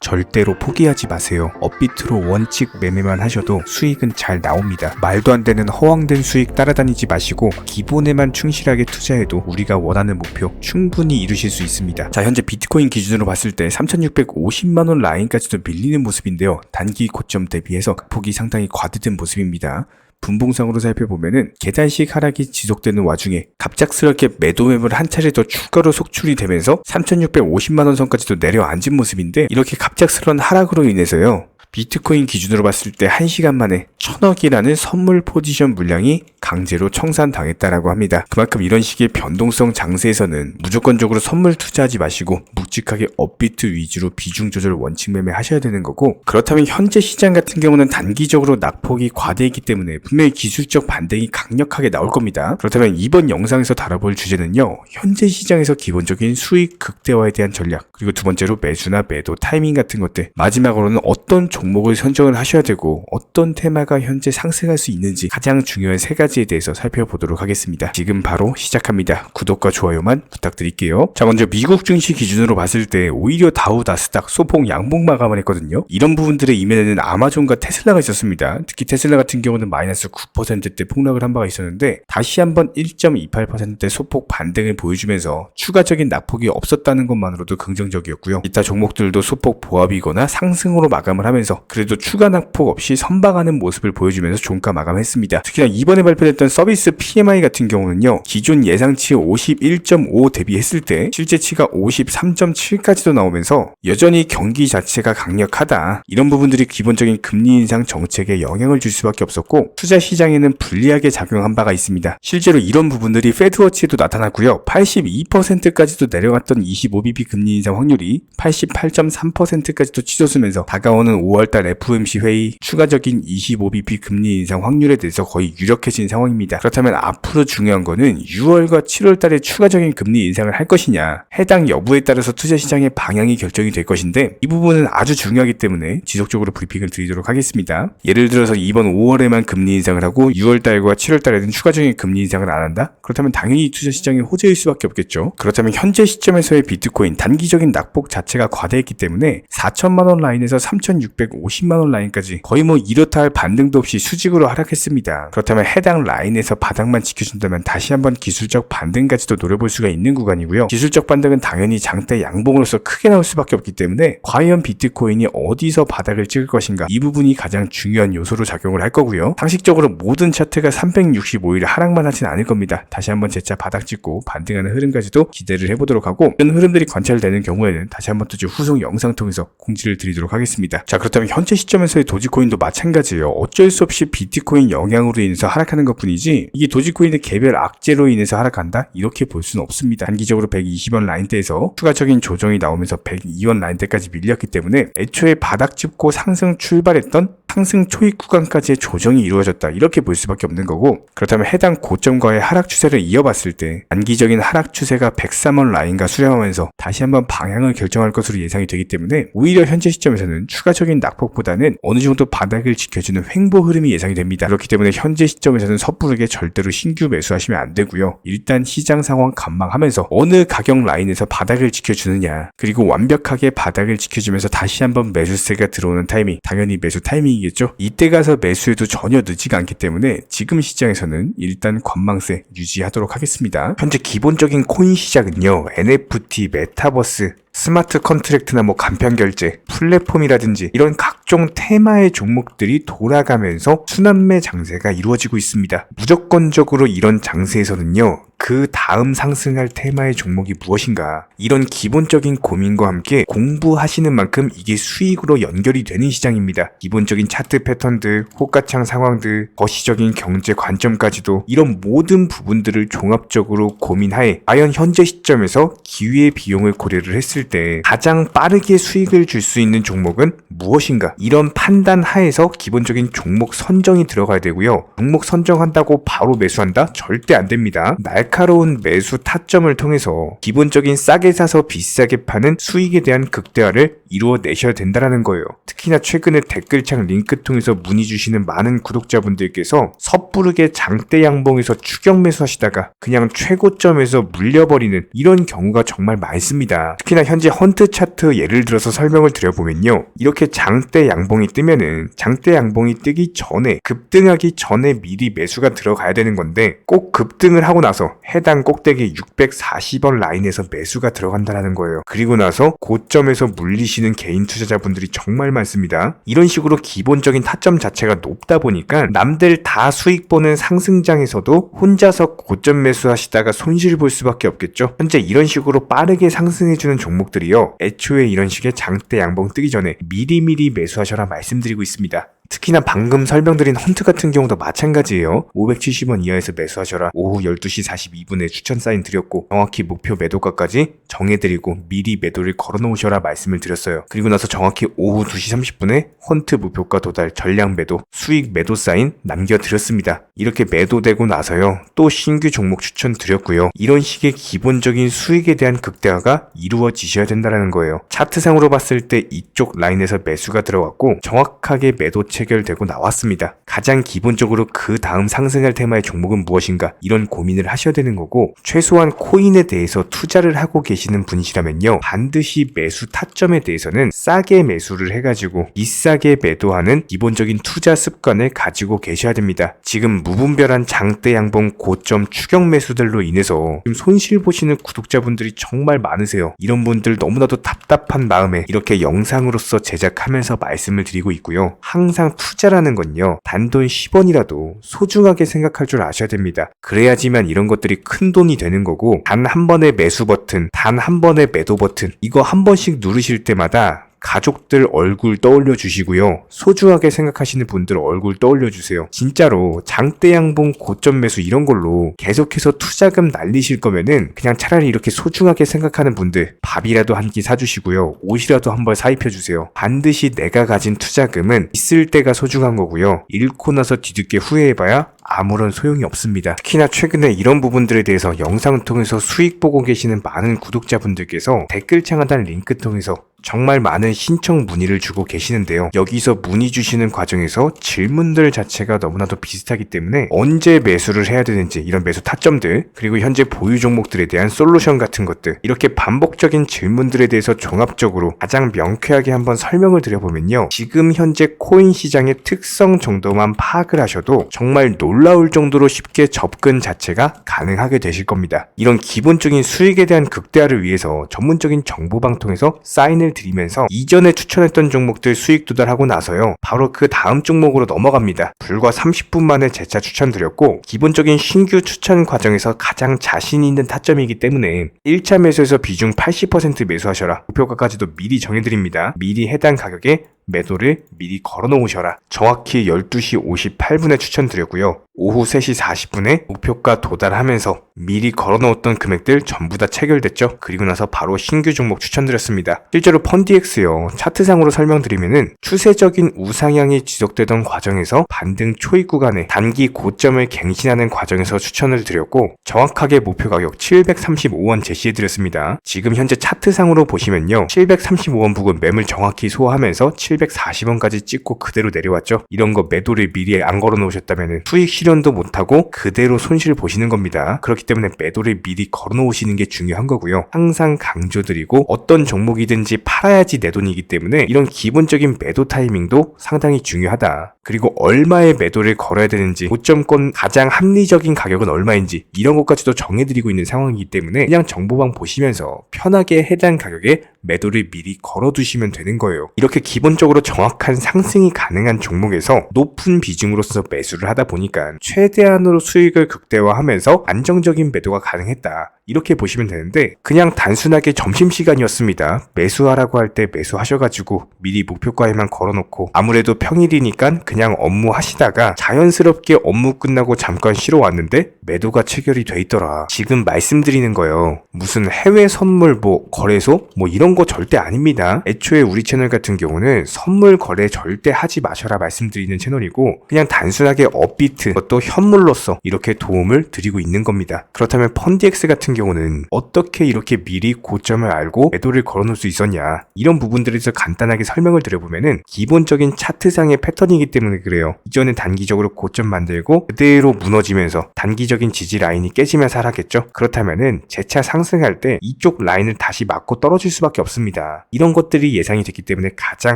절대로 포기하지 마세요. 업비트로 원칙 매매만 하셔도 수익은 잘 나옵니다. 말도 안 되는 허황된 수익 따라다니지 마시고 기본에만 충실하게 투자해도 우리가 원하는 목표 충분히 이루실 수 있습니다. 자, 현재 비트코인 기준으로 봤을 때 3650만원 라인까지도 밀리는 모습인데요. 단기 고점 대비해서 폭이 상당히 과대된 모습입니다. 분봉상으로 살펴보면은 계단식 하락이 지속되는 와중에 갑작스럽게 매도매물 한 차례 더 추가로 속출이 되면서 3650만원 선까지도 내려앉은 모습인데, 이렇게 갑작스러운 하락으로 인해서요, 비트코인 기준으로 봤을 때 1시간 만에 1000억이라는 선물 포지션 물량이 강제로 청산당했다라고 합니다. 그만큼 이런 식의 변동성 장세에서는 무조건적으로 선물 투자하지 마시고 묵직하게 업비트 위주로 비중 조절 원칙 매매 하셔야 되는 거고, 그렇다면 현재 시장 같은 경우는 단기적으로 낙폭이 과대이기 때문에 분명히 기술적 반등이 강력하게 나올 겁니다. 그렇다면 이번 영상에서 다뤄볼 주제는요, 현재 시장에서 기본적인 수익 극대화에 대한 전략, 그리고 두 번째로 매수나 매도 타이밍 같은 것들, 마지막으로는 어떤 종목을 선정을 하셔야 되고 어떤 테마가 현재 상승할 수 있는지 가장 중요한 세 가지에 대해서 살펴보도록 하겠습니다. 지금 바로 시작합니다. 구독과 좋아요만 부탁드릴게요. 자, 먼저 미국 증시 기준으로 봤을 때 오히려 다우 나스닥 소폭 양봉 마감을 했거든요. 이런 부분들의 이면에는 아마존과 테슬라가 있었습니다. 특히 테슬라 같은 경우는 마이너스 9%대 폭락을 한 바가 있었는데 다시 한번 1.28%대 소폭 반등을 보여주면서 추가적인 낙폭이 없었다는 것만으로도 긍정적이었고요. 이타 종목들도 소폭 보합이거나 상승으로 마감을 하면서 그래도 추가 낙폭 없이 선방하는 모습을 보여주면서 종가 마감했습니다. 특히나 이번에 발표됐던 서비스 PMI 같은 경우는요, 기존 예상치 51.5 대비했을 때 실제치가 53.7까지도 나오면서 여전히 경기 자체가 강력하다, 이런 부분들이 기본적인 금리 인상 정책에 영향을 줄 수밖에 없었고 투자 시장에는 불리하게 작용한 바가 있습니다. 실제로 이런 부분들이 패드워치에도 나타났고요. 82%까지도 내려갔던 25bp 금리 인상 확률이 88.3%까지도 치솟으면서 다가오는 5월달 FOMC 회의 추가적인 25bp 금리 인상 확률에 대해서 거의 유력해진 상황입니다. 그렇다면 앞으로 중요한 거는 6월과 7월달에 추가적인 금리 인상을 할 것이냐, 해당 여부에 따라서 투자시장의 방향이 결정이 될 것인데, 이 부분은 아주 중요하기 때문에 지속적으로 브리핑을 드리도록 하겠습니다. 예를 들어서 이번 5월에만 금리 인상을 하고 6월달과 7월달에는 추가적인 금리 인상을 안 한다? 그렇다면 당연히 투자시장이 호재일 수밖에 없겠죠. 그렇다면 현재 시점에서의 비트코인 단기적인 낙폭 자체가 과대했기 때문에 4천만원 라인에서 3650만원 라인까지 거의 이렇다 할 반등도 없이 수직으로 하락했습니다. 그렇다면 해당 라인에서 바닥만 지켜준다면 다시 한번 기술적 반등까지도 노려볼 수가 있는 구간이고요. 기술적 반등은 당연히 장대 양봉으로서 크게 나올 수밖에 없기 때문에 과연 비트코인이 어디서 바닥을 찍을 것인가, 이 부분이 가장 중요한 요소로 작용을 할 거고요. 상식적으로 모든 차트가 365일 하락만 하진 않을 겁니다. 다시 한번 재차 바닥 찍고 반등하는 흐름까지도 기대를 해보도록 하고, 이런 흐름들이 관찰되는 경우에는 다시 한번 또 후속 영상 통해서 공지를 드리도록 하겠습니다. 자, 그렇다면 현재 시점에서의 도지코인도 마찬가지예요. 어쩔 수 없이 비트코인 영향으로 인해서 하락하는 것뿐이지 이게 도지코인의 개별 악재로 인해서 하락한다? 이렇게 볼 수는 없습니다. 단기적으로 120원 라인대에서 추가적인 조정이 나오면서 102원 라인대까지 밀렸기 때문에 애초에 바닥 짚고 상승 출발했던 상승 초입 구간까지의 조정이 이루어졌다, 이렇게 볼 수밖에 없는 거고, 그렇다면 해당 고점과의 하락 추세를 이어봤을 때 단기적인 하락 추세가 103원 라인과 수렴하면서 다시 한번 방향을 결정할 것으로 예상이 되기 때문에 오히려 현재 시점에서는 추가적인 낙폭보다는 어느 정도 바닥을 지켜주는 횡보 흐름이 예상이 됩니다. 그렇기 때문에 현재 시점에서는 섣부르게 절대로 신규 매수하시면 안 되고요. 일단 시장 상황 감망하면서 어느 가격 라인에서 바닥을 지켜주느냐, 그리고 완벽하게 바닥을 지켜주면서 다시 한번 매수세가 들어오는 타이밍, 당연히 매수 타이밍이겠죠. 이때 가서 매수해도 전혀 늦지가 않기 때문에 지금 시장에서는 일단 관망세 유지하도록 하겠습니다. 현재 기본적인 코인 시장은요, NFT, 메타버스, 스마트 컨트랙트나 간편결제, 플랫폼이라든지 이런 각종 테마의 종목들이 돌아가면서 순환매 장세가 이루어지고 있습니다. 무조건적으로 이런 장세에서는요, 그 다음 상승할 테마의 종목이 무엇인가, 이런 기본적인 고민과 함께 공부하시는 만큼 이게 수익으로 연결이 되는 시장입니다. 기본적인 차트 패턴들, 호가창 상황들, 거시적인 경제 관점까지도 이런 모든 부분들을 종합적으로 고민하에 과연 현재 시점에서 기회의 비용을 고려를 했을 때 가장 빠르게 수익을 줄 수 있는 종목은 무엇인가, 이런 판단 하에서 기본적인 종목 선정이 들어가야 되고요. 종목 선정한다고 바로 매수한다? 절대 안 됩니다. 날카로운 매수 타점을 통해서 기본적인 싸게 사서 비싸게 파는 수익에 대한 극대화를 이루어내셔야 된다는 거예요. 특히나 최근에 댓글창 링크 통해서 문의 주시는 많은 구독자분들께서 섣부르게 장대 양봉에서 추격 매수하시다가 그냥 최고점에서 물려버리는 이런 경우가 정말 많습니다. 특히나 현재 헌트 차트 예를 들어서 설명을 드려보면요, 이렇게 장대 양봉이 뜨면은 장대 양봉이 뜨기 전에, 급등하기 전에 미리 매수가 들어가야 되는 건데 꼭 급등을 하고 나서 해당 꼭대기 640원 라인에서 매수가 들어간다는 거예요. 그리고 나서 고점에서 물리시는 개인 투자자분들이 정말 많습니다. 이런 식으로 기본적인 타점 자체가 높다 보니까 남들 다 수익 보는 상승장에서도 혼자서 고점 매수하시다가 손실 볼 수밖에 없겠죠. 현재 이런 식으로 빠르게 상승해주는 종목들이요, 애초에 이런 식의 장대 양봉 뜨기 전에 미리미리 매수하셔라 말씀드리고 있습니다. 특히나 방금 설명드린 헌트 같은 경우도 마찬가지예요. 570원 이하에서 매수하셔라. 오후 12시 42분에 추천 사인 드렸고 정확히 목표 매도가까지 정해드리고 미리 매도를 걸어놓으셔라 말씀을 드렸어요. 그리고 나서 정확히 오후 2시 30분에 헌트 목표가 도달 전량 매도 수익 매도 사인 남겨드렸습니다. 이렇게 매도되고 나서요, 또 신규 종목 추천 드렸고요. 이런 식의 기본적인 수익에 대한 극대화가 이루어지셔야 된다는 거예요. 차트상으로 봤을 때 이쪽 라인에서 매수가 들어갔고 정확하게 매도 체결되고 나왔습니다. 가장 기본적으로 그 다음 상승할 테마의 종목은 무엇인가, 이런 고민을 하셔야 되는 거고, 최소한 코인에 대해서 투자를 하고 계시는 분이시라면요, 반드시 매수 타점에 대해서는 싸게 매수를 해가지고 비싸게 매도하는 기본적인 투자 습관을 가지고 계셔야 됩니다. 지금 무분별한 장대 양봉 고점 추격 매수들로 인해서 지금 손실 보시는 구독자분들이 정말 많으세요. 이런 분들 너무나도 답답한 마음에 이렇게 영상으로서 제작하면서 말씀을 드리고 있고요. 항상 투자라는 건요, 단돈 10원이라도 소중하게 생각할 줄 아셔야 됩니다. 그래야지만 이런 것들이 큰 돈이 되는 거고, 단 한 번의 매수 버튼, 단 한 번의 매도 버튼, 이거 한 번씩 누르실 때마다 가족들 얼굴 떠올려 주시고요, 소중하게 생각하시는 분들 얼굴 떠올려 주세요. 진짜로 장대 양봉 고점 매수 이런 걸로 계속해서 투자금 날리실 거면은 그냥 차라리 이렇게 소중하게 생각하는 분들 밥이라도 한 끼 사주시고요, 옷이라도 한 벌 사입혀 주세요. 반드시 내가 가진 투자금은 있을 때가 소중한 거고요, 잃고 나서 뒤늦게 후회해봐야 아무런 소용이 없습니다. 특히나 최근에 이런 부분들에 대해서 영상을 통해서 수익 보고 계시는 많은 구독자분들께서 댓글창 하단 링크 통해서 정말 많은 신청 문의를 주고 계시는데요. 여기서 문의 주시는 과정에서 질문들 자체가 너무나도 비슷하기 때문에 언제 매수를 해야 되는지, 이런 매수 타점들, 그리고 현재 보유 종목들에 대한 솔루션 같은 것들, 이렇게 반복적인 질문들에 대해서 종합적으로 가장 명쾌하게 한번 설명을 드려보면요, 지금 현재 코인 시장의 특성 정도만 파악을 하셔도 정말 놀라울 정도로 쉽게 접근 자체가 가능하게 되실 겁니다. 이런 기본적인 수익에 대한 극대화를 위해서 전문적인 정보방 통해서 사인을 드리면서 이전에 추천했던 종목들 수익 도달하고 나서요, 바로 그 다음 종목으로 넘어갑니다. 불과 30분 만에 재차 추천드렸고, 기본적인 신규 추천 과정에서 가장 자신 있는 타점이기 때문에 1차 매수에서 비중 80% 매수하셔라, 목표가까지도 미리 정해드립니다. 미리 해당 가격에 매도를 미리 걸어놓으셔라. 정확히 12시 58분에 추천드렸고요. 오후 3시 40분에 목표가 도달하면서 미리 걸어놓았던 금액들 전부 다 체결됐죠. 그리고 나서 바로 신규 종목 추천드렸습니다. 실제로 펀디엑스요, 차트상으로 설명드리면은 추세적인 우상향이 지속되던 과정에서 반등 초입 구간에 단기 고점을 갱신하는 과정에서 추천을 드렸고, 정확하게 목표 가격 735원 제시해드렸습니다. 지금 현재 차트상으로 보시면요, 735원 부근 매물 정확히 소화하면서 740원까지 찍고 그대로 내려왔죠. 이런 거 매도를 미리 안 걸어 놓으셨다면 수익 실현도 못하고 그대로 손실 보시는 겁니다. 그렇기 때문에 매도를 미리 걸어 놓으시는 게 중요한 거고요. 항상 강조드리고, 어떤 종목이든지 팔아야지 내 돈이기 때문에 이런 기본적인 매도 타이밍도 상당히 중요하다. 그리고 얼마의 매도를 걸어야 되는지, 고점권 가장 합리적인 가격은 얼마인지, 이런 것까지도 정해드리고 있는 상황이기 때문에 그냥 정보방 보시면서 편하게 해당 가격에 매도를 미리 걸어두시면 되는 거예요. 이렇게 기본적으로 정확한 상승이 가능한 종목에서 높은 비중으로서 매수를 하다 보니까 최대한으로 수익을 극대화하면서 안정적인 매도가 가능했다, 이렇게 보시면 되는데, 그냥 단순하게 점심시간이었습니다. 매수하라고 할 때 매수하셔가지고 미리 목표가에만 걸어놓고 아무래도 평일이니까 그냥 업무 하시다가 자연스럽게 업무 끝나고 잠깐 쉬러 왔는데 매도가 체결이 돼 있더라. 지금 말씀드리는 거예요, 무슨 해외 선물 거래소 이런 거 절대 아닙니다. 애초에 우리 채널 같은 경우는 선물 거래 절대 하지 마셔라 말씀드리는 채널이고, 그냥 단순하게 업비트, 그것도 현물로서 이렇게 도움을 드리고 있는 겁니다. 그렇다면 펀디엑스 같은 경우는 어떻게 이렇게 미리 고점을 알고 매도를 걸어놓을 수 있었냐, 이런 부분들에 대해서 간단하게 설명을 드려보면은 기본적인 차트상의 패턴이기 때문에 그래요. 이전에 단기적으로 고점 만들고 그대로 무너지면서 단기적인 지지 라인이 깨지면서 하락했죠. 그렇다면은 재차 상승할 때 이쪽 라인을 다시 맞고 떨어질 수밖에 없습니다. 이런 것들이 예상이 됐기 때문에 가장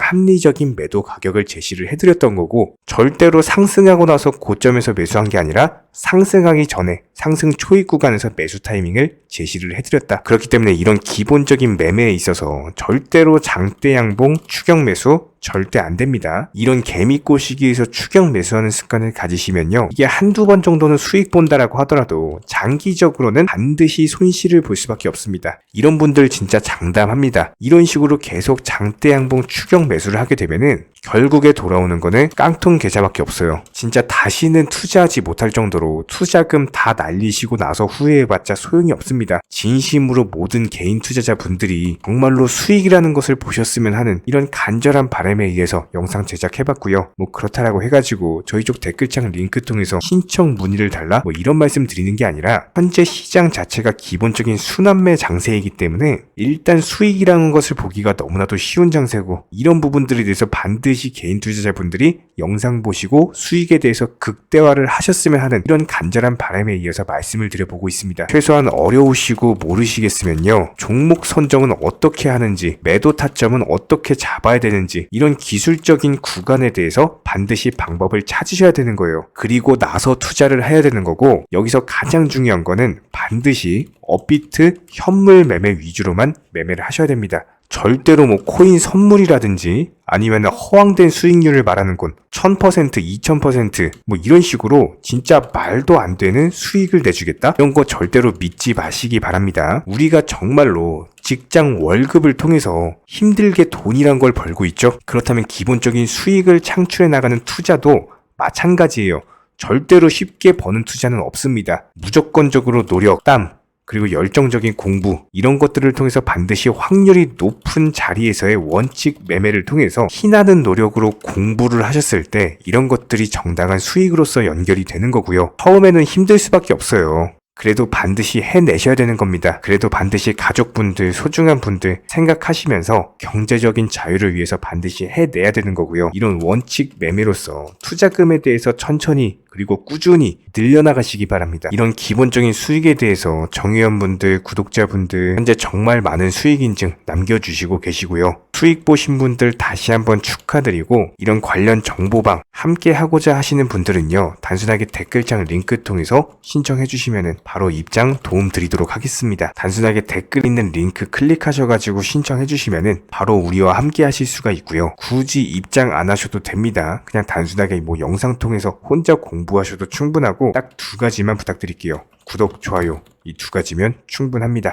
합리적인 매도 가격을 제시를 해드렸던 거고, 절대로 상승하고 나서 고점에서 매수한 게 아니라 상승하기 전에 상승 초입 구간에서 매수 타이밍을 제시를 해드렸다. 그렇기 때문에 이런 기본적인 매매에 있어서 절대로 장대 양봉 추격 매수 절대 안 됩니다. 이런 개미꼬 시기에서 추격 매수하는 습관을 가지시면요, 이게 한두 번 정도는 수익 본다라고 하더라도 장기적으로는 반드시 손실을 볼 수밖에 없습니다. 이런 분들 진짜 장담합니다. 이런 식으로 계속 장대 양봉 추격 매수를 하게 되면은 결국에 돌아오는 거는 깡통 계좌밖에 없어요. 진짜 다시는 투자하지 못할 정도로 투자금 다 날리시고 나서 후회해봤자 소용이 없습니다. 진심으로 모든 개인 투자자분들이 정말로 수익이라는 것을 보셨으면 하는 이런 간절한 바람에 의해서 영상 제작해봤고요. 뭐 그렇다라고 해가지고 저희 쪽 댓글창 링크 통해서 신청 문의를 달라 뭐 이런 말씀 드리는 게 아니라, 현재 시장 자체가 기본적인 순환매 장세이기 때문에 일단 수익이라는 것을 보기가 너무나도 쉬운 장세고, 이런 부분들에 대해서 반드시 개인 투자자분들이 영상 보시고 수익에 대해서 극대화를 하셨으면 하는 이런 간절한 바람에 이어서 말씀을 드려보고 있습니다. 최소한 어려우시고 모르시겠으면요, 종목 선정은 어떻게 하는지, 매도 타점은 어떻게 잡아야 되는지, 이런 기술적인 구간에 대해서 반드시 방법을 찾으셔야 되는 거예요. 그리고 나서 투자를 해야 되는 거고, 여기서 가장 중요한 거는 반드시 업비트 현물 매매 위주로만 매매를 하셔야 됩니다. 절대로 뭐 코인 선물이라든지 아니면 허황된 수익률을 말하는 건 1000%, 2000% 뭐 이런 식으로 진짜 말도 안 되는 수익을 내주겠다? 이런 거 절대로 믿지 마시기 바랍니다. 우리가 정말로 직장 월급을 통해서 힘들게 돈이란 걸 벌고 있죠. 그렇다면 기본적인 수익을 창출해 나가는 투자도 마찬가지예요. 절대로 쉽게 버는 투자는 없습니다. 무조건적으로 노력, 땀, 그리고 열정적인 공부, 이런 것들을 통해서 반드시 확률이 높은 자리에서의 원칙 매매를 통해서 피나는 노력으로 공부를 하셨을 때 이런 것들이 정당한 수익으로서 연결이 되는 거고요. 처음에는 힘들 수밖에 없어요. 그래도 반드시 해내셔야 되는 겁니다. 그래도 반드시 가족분들, 소중한 분들 생각하시면서 경제적인 자유를 위해서 반드시 해내야 되는 거고요. 이런 원칙 매매로서 투자금에 대해서 천천히 그리고 꾸준히 늘려나가시기 바랍니다. 이런 기본적인 수익에 대해서 정의원분들, 구독자분들 현재 정말 많은 수익 인증 남겨주시고 계시고요. 수익 보신 분들 다시 한번 축하드리고, 이런 관련 정보방 함께 하고자 하시는 분들은요, 단순하게 댓글창 링크 통해서 신청해 주시면은 바로 입장 도움 드리도록 하겠습니다. 단순하게 댓글 있는 링크 클릭하셔가지고 신청해 주시면은 바로 우리와 함께 하실 수가 있고요. 굳이 입장 안 하셔도 됩니다. 그냥 단순하게 뭐 영상 통해서 혼자 공부하셔도 충분하고 딱 두 가지만 부탁드릴게요. 구독, 좋아요, 이 두 가지면 충분합니다.